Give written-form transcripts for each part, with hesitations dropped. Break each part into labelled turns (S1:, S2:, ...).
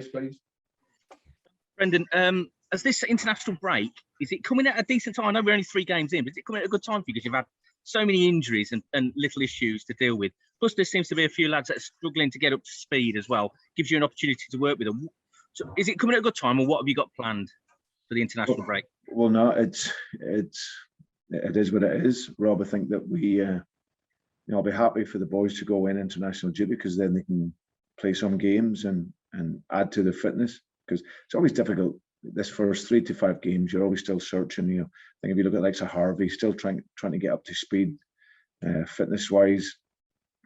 S1: raised, please.
S2: Brendan, as this international break, is it coming at a decent time? I know we're only 3 games in, but is it coming at a good time for you because you've had so many injuries and little issues to deal with? Plus, there seems to be a few lads that are struggling to get up to speed as well. Gives you an opportunity to work with them. So is it coming at a good time, or what have you got planned for the international break?
S3: Well, no, it is what it is, Rob. I think that we, I'll be happy for the boys to go in international duty because then they can play some games and add to their fitness. Because it's always difficult. This first 3 to 5 games, you're always still searching. I think if you look at like Harvey, still trying to get up to speed, fitness wise.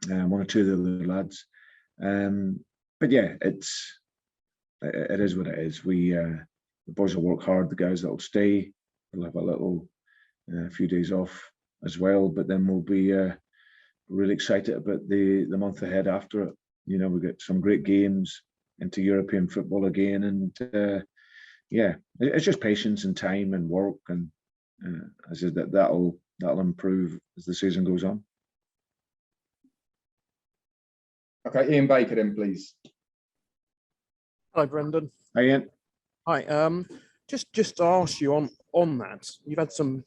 S3: 1 or 2 of the other lads, but yeah, it is what it is. The boys will work hard. The guys that will stay will have a little few days off as well. But then we'll be really excited about the month ahead after it. We've got some great games into European football again, and yeah, it's just patience and time and work, and as I said, that'll improve as the season goes on.
S1: Okay, Ian Baker then, please.
S4: Hi, Brendan.
S3: Hi, Ian.
S4: Hi. Just to ask you on that, you've had some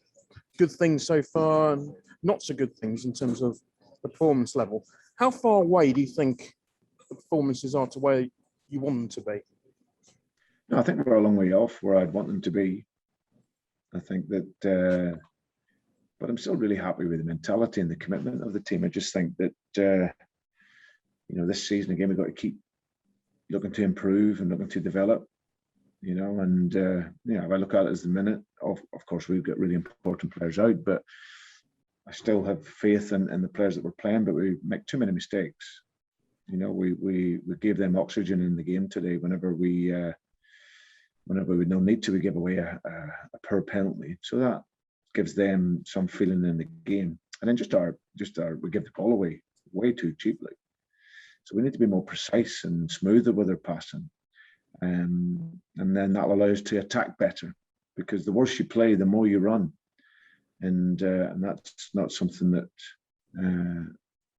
S4: good things so far and not so good things in terms of the performance level. How far away do you think the performances are to where you want them to be?
S3: No, I think we're a long way off where I'd want them to be. I think that, but I'm still really happy with the mentality and the commitment of the team. I just think that, this season again, we've got to keep looking to improve and looking to develop, and if I look at it as the minute, of course, we've got really important players out, but I still have faith in the players that we're playing, but we make too many mistakes. We gave them oxygen in the game today whenever we no need to, we give away a poor penalty. So that gives them some feeling in the game. And then we give the ball away way too cheaply. So we need to be more precise and smoother with our passing. And then that'll allow us to attack better, because the worse you play, the more you run. And that's not something that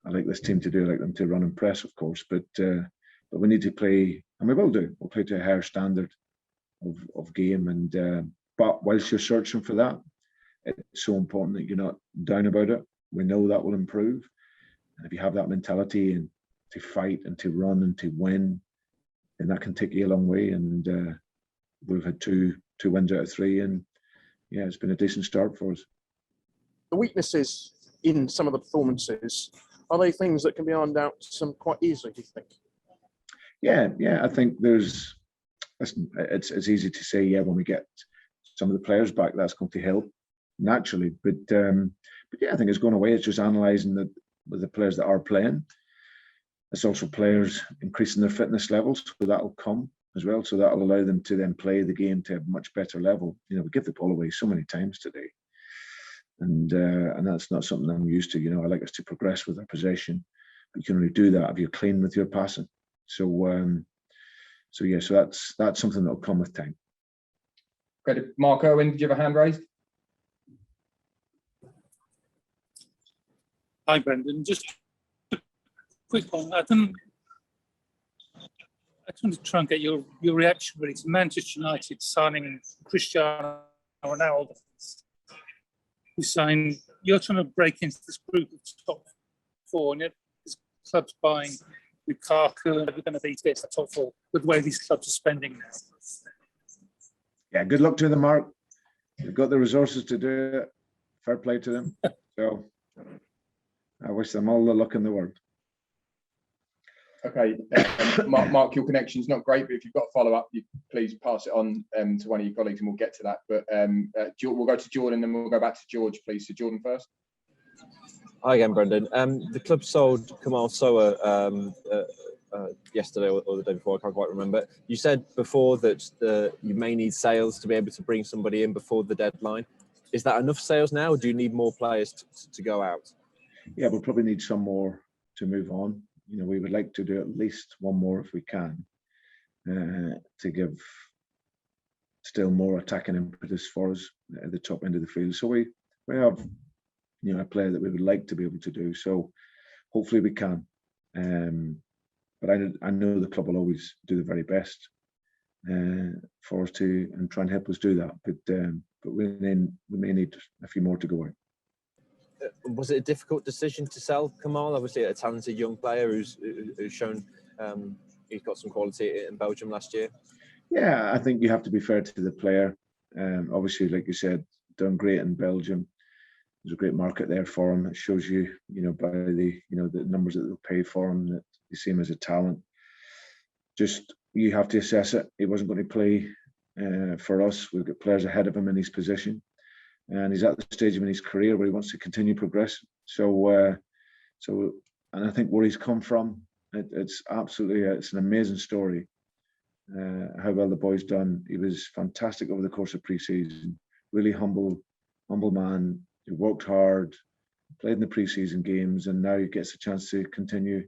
S3: I like this team to do. I like them to run and press, of course, but we need to play, and we will do. We'll play to a higher standard of game. And but whilst you're searching for that, it's so important that you're not down about it. We know that will improve, and if you have that mentality and to fight and to run and to win, then that can take you a long way. And we've had two wins out of 3, and yeah, it's been a decent start for us.
S4: The weaknesses in some of the performances, are they things that can be ironed out quite easily, do you think?
S3: Yeah, I think it's easy to say, when we get some of the players back, that's going to help naturally. But yeah, I think it's going away. It's just analysing with the players that are playing. It's also players increasing their fitness levels, so that'll come as well. So that'll allow them to then play the game to a much better level. We give the ball away so many times today, and that's not something I'm used to. I like us to progress with our possession, but you can only do that if you're clean with your passing. So that's something that'll come with time.
S1: Okay, Mark Owen, did you have a hand raised?
S5: Hi, Brendan. Just a quick one. I just wanted to try and get your reaction really to Manchester United signing Cristiano Ronaldo. You're trying to break into this group of top 4, and this club's buying Lukaku, and we're going to be the top 4 with the way these clubs are spending now.
S3: Yeah, good luck to them, Mark. They've got the resources to do it. Fair play to them. So I wish them all the luck in the world.
S1: Okay, Mark, your connection's not great, but if you've got a follow-up, you please pass it on to one of your colleagues and we'll get to that. But we'll go to Jordan and then we'll go back to George, please. So Jordan first.
S6: Hi again, Brendan. The club sold Kamal Soa yesterday or the day before, I can't quite remember. You said before that you may need sales to be able to bring somebody in before the deadline. Is that enough sales now, or do you need more players to go out?
S3: Yeah, we'll probably need some more to move on. We would like to do at least one more if we can, to give still more attacking impetus for us at the top end of the field. So we have, a player that we would like to be able to do. So hopefully we can. But I know the club will always do the very best for us to and try and help us do that. But we may need a few more to go out.
S6: Was it a difficult decision to sell Kamal? Obviously, a talented young player who's shown he's got some quality in Belgium last year.
S3: Yeah, I think you have to be fair to the player. Obviously, like you said, done great in Belgium. There's a great market there for him. It shows you, by the numbers that they'll pay for him, that you see him as a talent. Just you have to assess it. He wasn't going to play for us. We've got players ahead of him in his position, and he's at the stage in his career where he wants to continue progressing. So, and I think where he's come from, it's absolutely it's an amazing story. How well the boy's done. He was fantastic over the course of pre-season. Really humble man. He worked hard, played in the pre-season games, and now he gets a chance to continue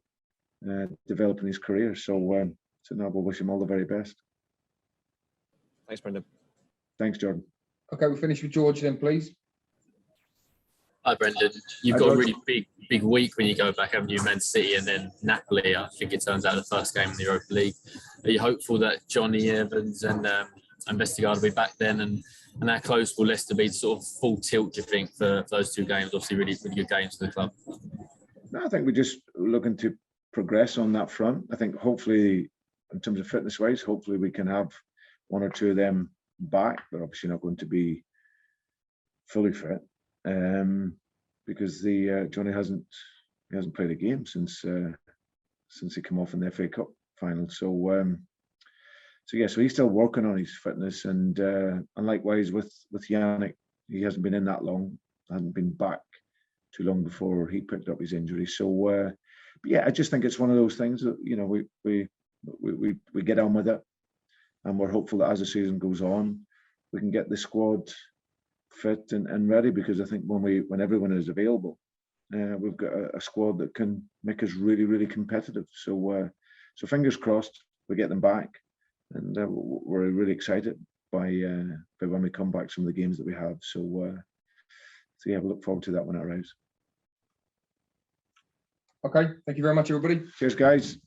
S3: developing his career. So now we'll wish him all the very best.
S6: Thanks, Brendan.
S3: Thanks, Jordan.
S1: Okay, we'll finish with George then, please.
S7: Hi, Brendan. You've
S3: Hi,
S7: got
S3: George.
S7: a really big week when you go back, haven't you? Man City and then Napoli. I think it turns out the first game in the Europa League. Are you hopeful that Johnny Evans and Vestergaard will be back then? And how close will Leicester be to sort of full tilt, do you think, for those two games? Obviously, really, really good games for the club.
S3: No, I think we're just looking to progress on that front. I think hopefully, in terms of fitness-wise, hopefully we can have one or two of them back. They're obviously not going to be fully fit. Because Johnny hasn't played a game since he came off in the FA Cup final. So he's still working on his fitness, and likewise with Yannick, he hasn't been in that long, hadn't been back too long before he picked up his injury. So, but yeah, I just think it's one of those things that we get on with it, and we're hopeful that as the season goes on, we can get the squad fit and ready, because I think when everyone is available, we've got a squad that can make us really, really competitive. So fingers crossed we get them back, and we're really excited by when we come back, some of the games that we have. So yeah, we look forward to that when it arrives.
S1: Okay, thank you very much, everybody.
S3: Cheers, guys.